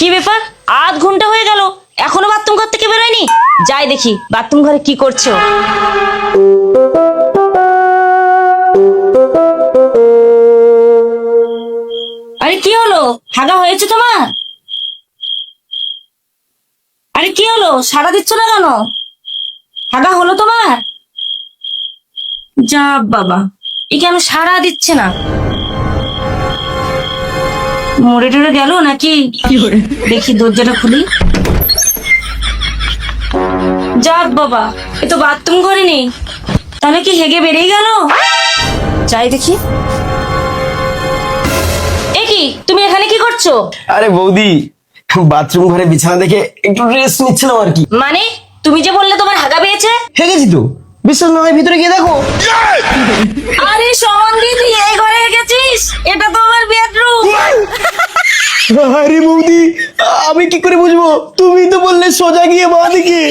কি ব্যাপার, আধ ঘন্টা হয়ে গেল এখনো বাথরুম ঘর থেকে বেরোয়নি। যাই দেখি বাথরুম ঘরে কি করছো। আরে কি হলো, হাগা হয়েছে তোমার? আরে কি হলো, সাড়া দিচ্ছ না কেন? হাগা হলো তোমার? যা বাবা, এ কেন সাড়া দিচ্ছে না? মরে টরে গেল নাকি? দেখি দরজাটা খুলি। যাক বাবা, এ তো বাথরুম ঘরে নেই, তাহলে কি হেগে বেরিয়ে গেল? যাই দেখি। এ কি, তুমি এখানে কি করছো? আরে বৌদি, বাথরুম ঘরে বিছানা দেখে একটু রেস্ট নিচ্ছিলাম আর কি। মানে তুমি যে বললে তোমার হাগা পেয়েছে? হেগেছি তো, বিশ্বাস না হয় ভিতরে গিয়ে দেখো। আরে সঙ্গী, তুই এই ঘরে গেছিস? এটা তো আমার বেডরুম। আরে বৌদি, আমি কি করে বুঝবো? তুমি তো বললে সোজা গিয়ে বাঁ দিকে।